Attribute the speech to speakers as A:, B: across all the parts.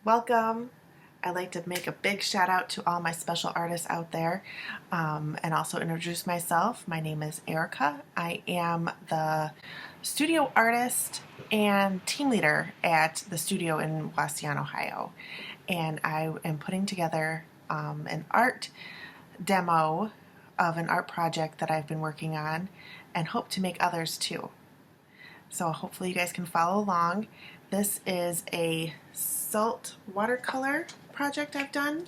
A: Welcome. I'd like to make a big shout out to all my special artists out there and also introduce myself. My name is Erica. I am the studio artist and team leader at the studio in Waseon, Ohio. And I am putting together an art demo of an art project that I've been working on and hope to make others too. So hopefully you guys can follow along. This is a salt watercolor project I've done.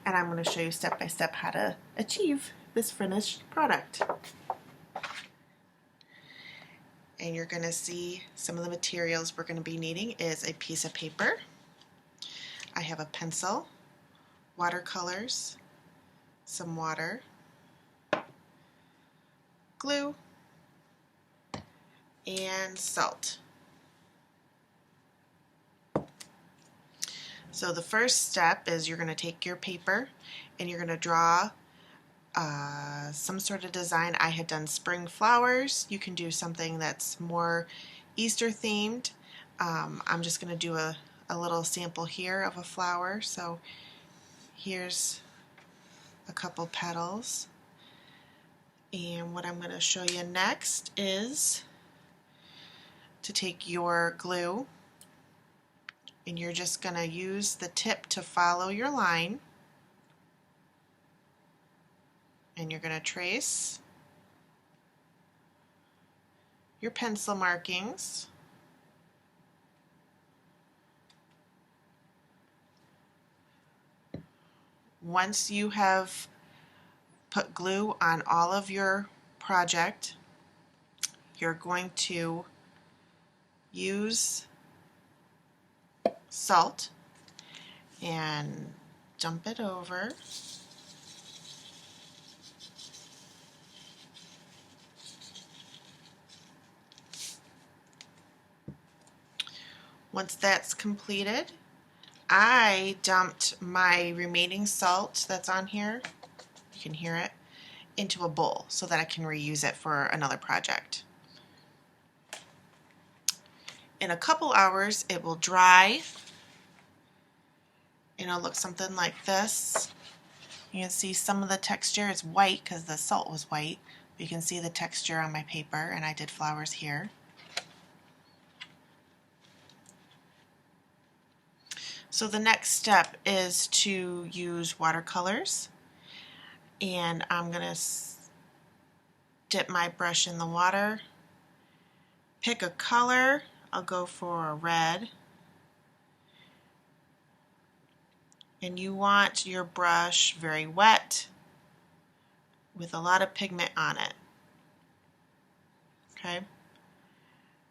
A: And I'm going to show you step by step how to achieve this finished product. And you're going to see some of the materials we're going to be needing is a piece of paper. I have a pencil, watercolors, some water, glue, and salt. So the first step is you're going to take your paper and you're going to draw some sort of design. I had done spring flowers. You can do something that's more Easter themed. I'm just going to do a little sample here of a flower. So here's a couple petals. And what I'm going to show you next is to take your glue and you're just going to use the tip to follow your line, and you're going to trace your pencil markings. Once you have put glue on all of your project, you're going to use salt and dump it over. Once that's completed, I dumped my remaining salt that's on here, you can hear it, into a bowl so that I can reuse it for another project. In a couple hours it will dry and it'll look something like this. You can see some of the texture is white because the salt was white. You can see the texture on my paper, and I did flowers here. So the next step is to use watercolors, and I'm going to dip my brush in the water, pick a color. I'll go for a red. And you want your brush very wet with a lot of pigment on it. Okay?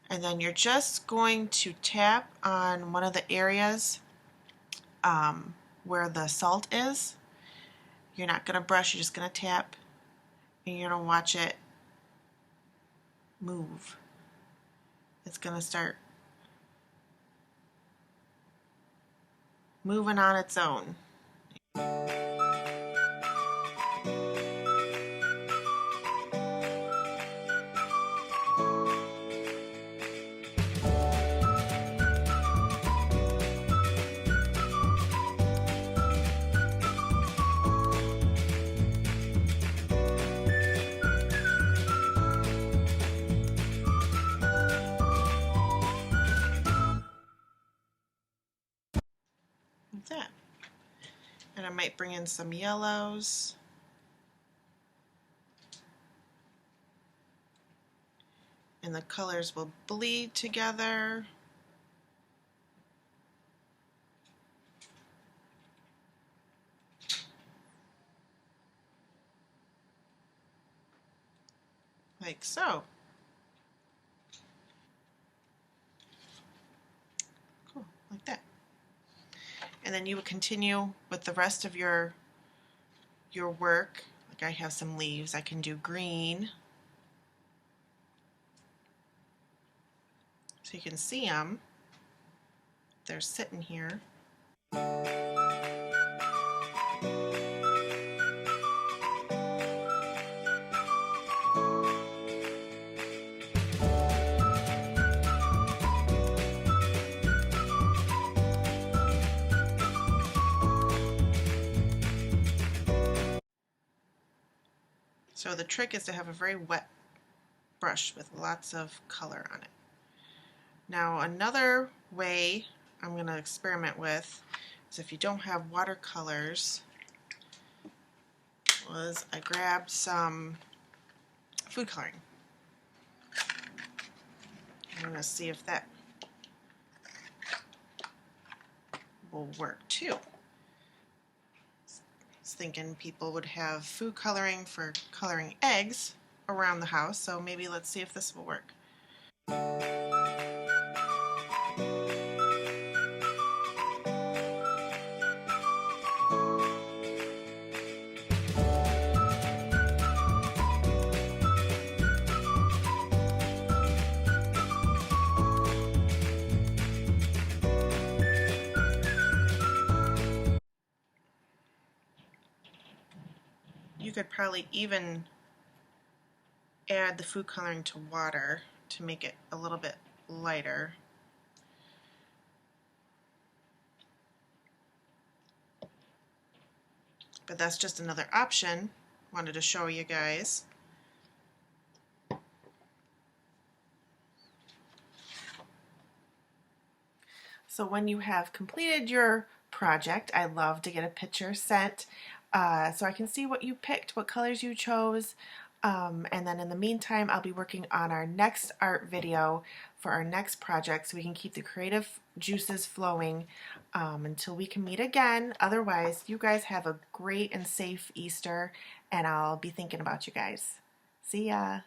A: And then you're just going to tap on one of the areas where the salt is. You're not going to brush, you're just going to tap, and you're going to watch it move. It's going to start moving on its own. Like that. And I might bring in some yellows. And the colors will bleed together. Like so. Cool, like that. And then you would continue with the rest of your work. Like I have some leaves, I can do green. So you can see them. They're sitting here. So the trick is to have a very wet brush with lots of color on it. Now another way I'm going to experiment with is if you don't have watercolors, was I grabbed some food coloring. I'm going to see if that will work too. I was thinking people would have food coloring for coloring eggs around the house, so maybe let's see if this will work. You could probably even add the food coloring to water to make it a little bit lighter. But that's just another option. Wanted to show you guys. So when you have completed your project, I love to get a picture sent so I can see what you picked, what colors you chose. And then in the meantime, I'll be working on our next art video for our next project so we can keep the creative juices flowing until we can meet again. Otherwise, you guys have a great and safe Easter, and I'll be thinking about you guys. See ya!